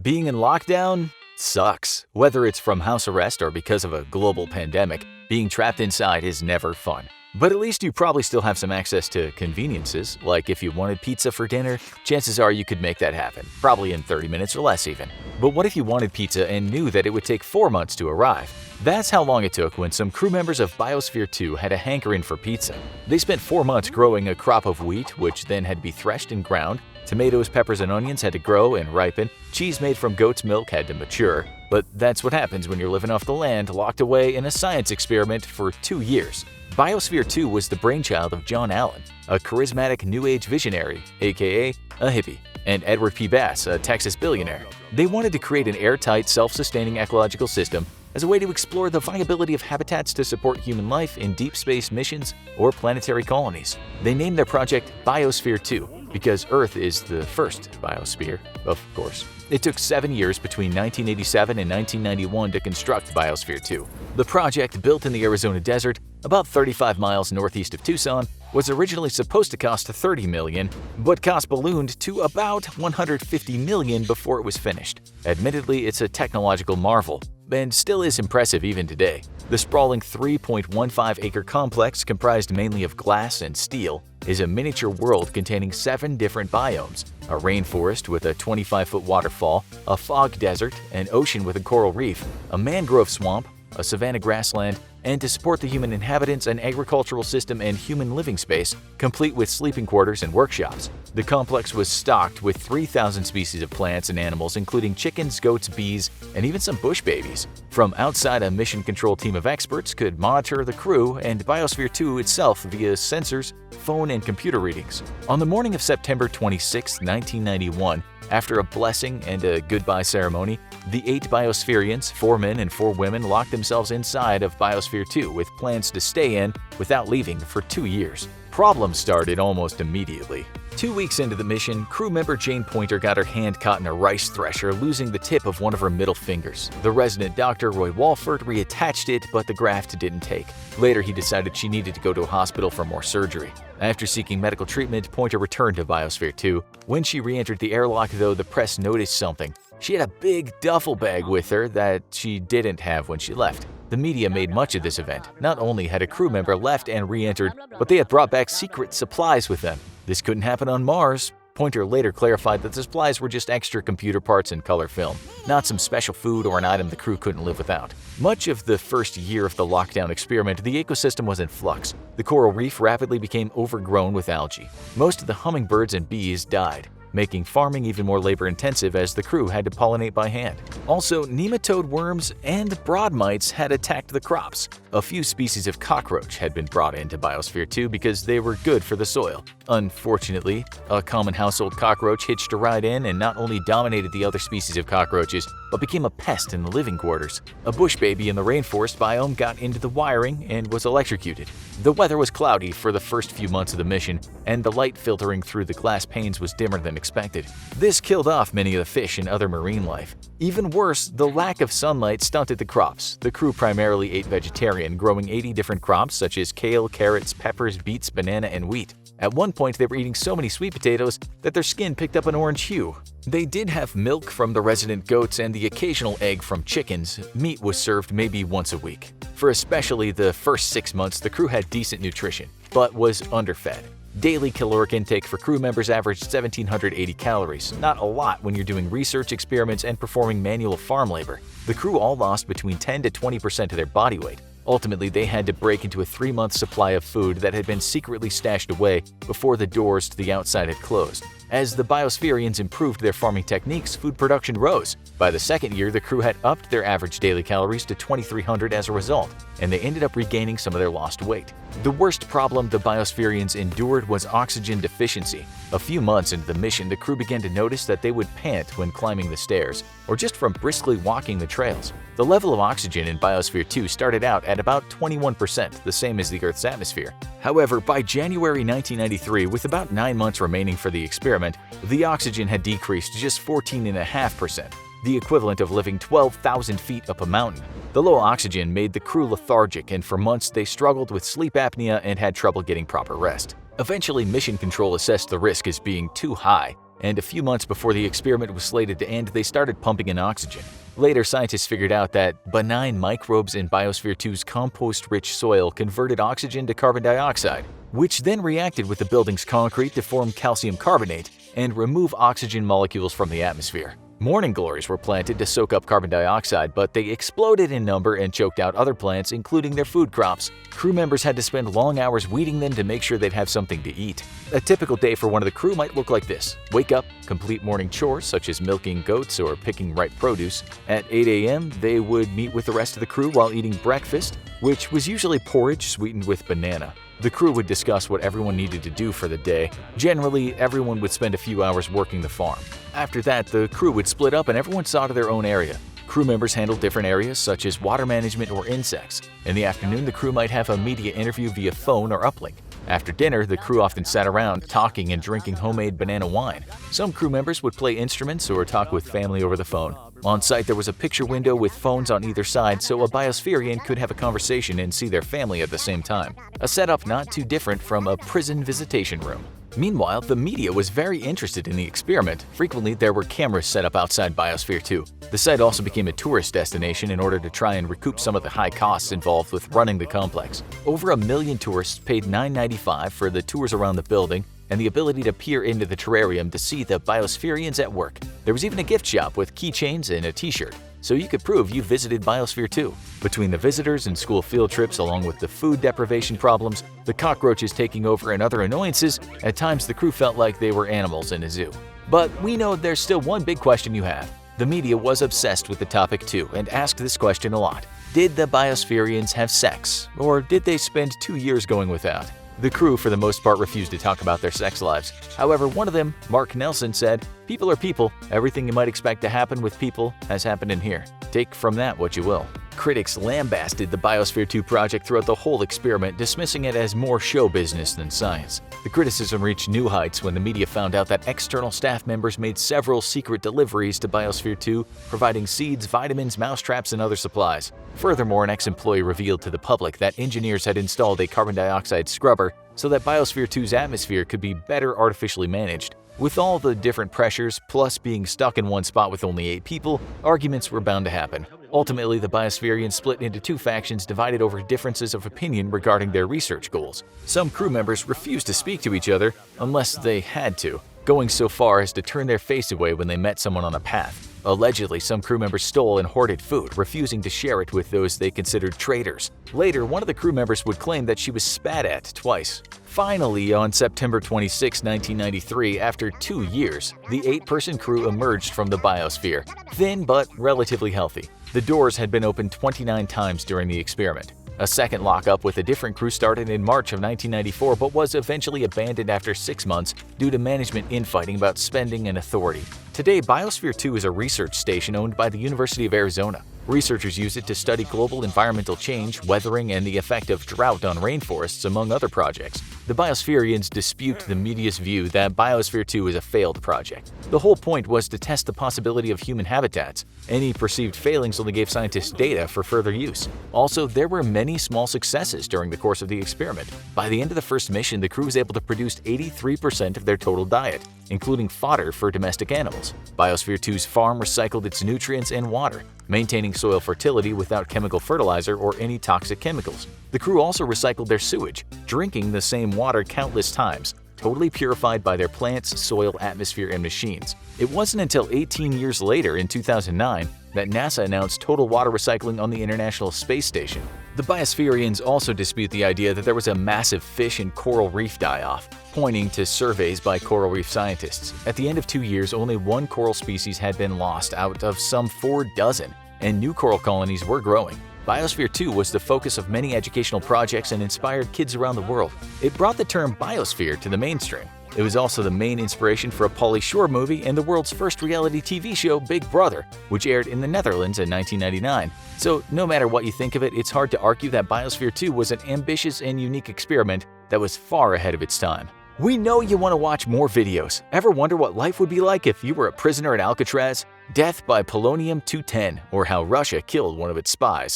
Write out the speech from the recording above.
Being in lockdown sucks. Whether it's from house arrest or because of a global pandemic, being trapped inside is never fun. But at least you probably still have some access to conveniences, like if you wanted pizza for dinner, chances are you could make that happen, probably in 30 minutes or less even. But what if you wanted pizza and knew that it would take 4 months to arrive? That's how long it took when some crew members of Biosphere 2 had a hankering for pizza. They spent 4 months growing a crop of wheat, which then had to be threshed and ground. Tomatoes, peppers, and onions had to grow and ripen. Cheese made from goat's milk had to mature. But that's what happens when you're living off the land, locked away in a science experiment for 2 years. Biosphere 2 was the brainchild of John Allen, a charismatic New Age visionary, aka a hippie, and Edward P. Bass, a Texas billionaire. They wanted to create an airtight, self-sustaining ecological system as a way to explore the viability of habitats to support human life in deep space missions or planetary colonies. They named their project Biosphere 2 because Earth is the first biosphere, of course. It took 7 years between 1987 and 1991 to construct Biosphere 2. The project, built in the Arizona desert, about 35 miles northeast of Tucson, was originally supposed to cost $30 million, but cost ballooned to about $150 million before it was finished. Admittedly, it's a technological marvel, and still is impressive even today. The sprawling 3.15-acre complex, comprised mainly of glass and steel, is a miniature world containing 7 different biomes: a rainforest with a 25-foot waterfall, a fog desert, an ocean with a coral reef, a mangrove swamp, a savanna grassland, and to support the human inhabitants, an agricultural system and human living space, complete with sleeping quarters and workshops. The complex was stocked with 3,000 species of plants and animals, including chickens, goats, bees, and even some bush babies. From outside, a mission control team of experts could monitor the crew and Biosphere 2 itself via sensors, phone, and computer readings. On the morning of September 26, 1991, after a blessing and a goodbye ceremony, the 8 Biospherians, 4 men and 4 women, locked themselves inside of Biosphere 2 with plans to stay in without leaving for 2 years. Problems started almost immediately. 2 weeks into the mission, crew member Jane Pointer got her hand caught in a rice thresher, losing the tip of one of her middle fingers. The resident doctor, Roy Walford, reattached it, but the graft didn't take. Later, he decided she needed to go to a hospital for more surgery. After seeking medical treatment, Pointer returned to Biosphere 2. When she re-entered the airlock, though, the press noticed something. She had a big duffel bag with her that she didn't have when she left. The media made much of this event. Not only had a crew member left and re-entered, but they had brought back secret supplies with them. This couldn't happen on Mars. Pointer later clarified that the supplies were just extra computer parts and color film, not some special food or an item the crew couldn't live without. Much of the first year of the lockdown experiment, the ecosystem was in flux. The coral reef rapidly became overgrown with algae. Most of the hummingbirds and bees died, making farming even more labor-intensive as the crew had to pollinate by hand. Also, nematode worms and broad mites had attacked the crops. A few species of cockroach had been brought into Biosphere 2 because they were good for the soil. Unfortunately, a common household cockroach hitched a ride in and not only dominated the other species of cockroaches, but became a pest in the living quarters. A bush baby in the rainforest biome got into the wiring and was electrocuted. The weather was cloudy for the first few months of the mission, and the light filtering through the glass panes was dimmer than expected. This killed off many of the fish and other marine life. Even worse, the lack of sunlight stunted the crops. The crew primarily ate vegetarian, growing 80 different crops such as kale, carrots, peppers, beets, banana, and wheat. At one point, they were eating so many sweet potatoes that their skin picked up an orange hue. They did have milk from the resident goats and the occasional egg from chickens. Meat was served maybe once a week. For especially the first 6 months, the crew had decent nutrition, but was underfed. Daily caloric intake for crew members averaged 1,780 calories, not a lot when you're doing research experiments and performing manual farm labor. The crew all lost between 10 to 20% of their body weight. Ultimately, they had to break into a 3-month supply of food that had been secretly stashed away before the doors to the outside had closed. As the Biospherians improved their farming techniques, food production rose. By the second year, the crew had upped their average daily calories to 2,300 as a result, and they ended up regaining some of their lost weight. The worst problem the Biospherians endured was oxygen deficiency. A few months into the mission, the crew began to notice that they would pant when climbing the stairs, or just from briskly walking the trails. The level of oxygen in Biosphere 2 started out at about 21%, the same as the Earth's atmosphere. However, by January 1993, with about 9 months remaining for the experiment, the oxygen had decreased to just 14.5%, the equivalent of living 12,000 feet up a mountain. The low oxygen made the crew lethargic, and for months they struggled with sleep apnea and had trouble getting proper rest. Eventually, Mission Control assessed the risk as being too high. and a few months before the experiment was slated to end, they started pumping in oxygen. Later, scientists figured out that benign microbes in Biosphere 2's compost-rich soil converted oxygen to carbon dioxide, which then reacted with the building's concrete to form calcium carbonate and remove oxygen molecules from the atmosphere. Morning glories were planted to soak up carbon dioxide, but they exploded in number and choked out other plants, including their food crops. Crew members had to spend long hours weeding them to make sure they'd have something to eat. A typical day for one of the crew might look like this. Wake up, complete morning chores such as milking goats or picking ripe produce. At 8 a.m., they would meet with the rest of the crew while eating breakfast, which was usually porridge sweetened with banana. The crew would discuss what everyone needed to do for the day. Generally, everyone would spend a few hours working the farm. After that, the crew would split up and everyone saw to their own area. Crew members handled different areas such as water management or insects. In the afternoon, the crew might have a media interview via phone or uplink. After dinner, the crew often sat around talking and drinking homemade banana wine. Some crew members would play instruments or talk with family over the phone. On site, there was a picture window with phones on either side so a biospherian could have a conversation and see their family at the same time. A setup not too different from a prison visitation room. Meanwhile, the media was very interested in the experiment. Frequently, there were cameras set up outside Biosphere 2. The site also became a tourist destination in order to try and recoup some of the high costs involved with running the complex. Over 1 million tourists paid $9.95 for the tours around the building and the ability to peer into the terrarium to see the biospherians at work. There was even a gift shop with keychains and a t-shirt, so you could prove you visited Biosphere 2. Between the visitors and school field trips along with the food deprivation problems, the cockroaches taking over and other annoyances, at times the crew felt like they were animals in a zoo. But we know there's still one big question you have. The media was obsessed with the topic too and asked this question a lot. Did the biospherians have sex, or did they spend 2 years going without? The crew, for the most part, refused to talk about their sex lives. However, one of them, Mark Nelson, said, "People are people. Everything you might expect to happen with people has happened in here. Take from that what you will." Critics lambasted the Biosphere 2 project throughout the whole experiment, dismissing it as more show business than science. The criticism reached new heights when the media found out that external staff members made several secret deliveries to Biosphere 2, providing seeds, vitamins, mousetraps, and other supplies. Furthermore, an ex-employee revealed to the public that engineers had installed a carbon dioxide scrubber so that Biosphere 2's atmosphere could be better artificially managed. With all the different pressures, plus being stuck in one spot with only 8 people, arguments were bound to happen. Ultimately, the biospherians split into 2 factions divided over differences of opinion regarding their research goals. Some crew members refused to speak to each other unless they had to, going so far as to turn their face away when they met someone on a path. Allegedly, some crew members stole and hoarded food, refusing to share it with those they considered traitors. Later, one of the crew members would claim that she was spat at twice. Finally, on September 26, 1993, after 2 years, the 8-person crew emerged from the biosphere, thin but relatively healthy. The doors had been opened 29 times during the experiment. A second lockup with a different crew started in March of 1994 but was eventually abandoned after 6 months due to management infighting about spending and authority. Today, Biosphere 2 is a research station owned by the University of Arizona. Researchers use it to study global environmental change, weathering, and the effect of drought on rainforests, among other projects. The biospherians dispute the media's view that Biosphere 2 is a failed project. The whole point was to test the possibility of human habitats. Any perceived failings only gave scientists data for further use. Also, there were many small successes during the course of the experiment. By the end of the first mission, the crew was able to produce 83% of their total diet, including fodder for domestic animals. Biosphere 2's farm recycled its nutrients and water, maintaining soil fertility without chemical fertilizer or any toxic chemicals. The crew also recycled their sewage, drinking the same water countless times, totally purified by their plants, soil, atmosphere, and machines. It wasn't until 18 years later, in 2009, that NASA announced total water recycling on the International Space Station. The biospherians also dispute the idea that there was a massive fish and coral reef die-off, pointing to surveys by coral reef scientists. At the end of 2 years, only 1 coral species had been lost out of some 4 dozen, and new coral colonies were growing. Biosphere 2 was the focus of many educational projects and inspired kids around the world. It brought the term biosphere to the mainstream. It was also the main inspiration for a Pauly Shore movie and the world's first reality TV show, Big Brother, which aired in the Netherlands in 1999. So no matter what you think of it, it's hard to argue that Biosphere 2 was an ambitious and unique experiment that was far ahead of its time. We know you want to watch more videos. Ever wonder what life would be like if you were a prisoner at Alcatraz? Death by polonium-210, or how Russia killed one of its spies.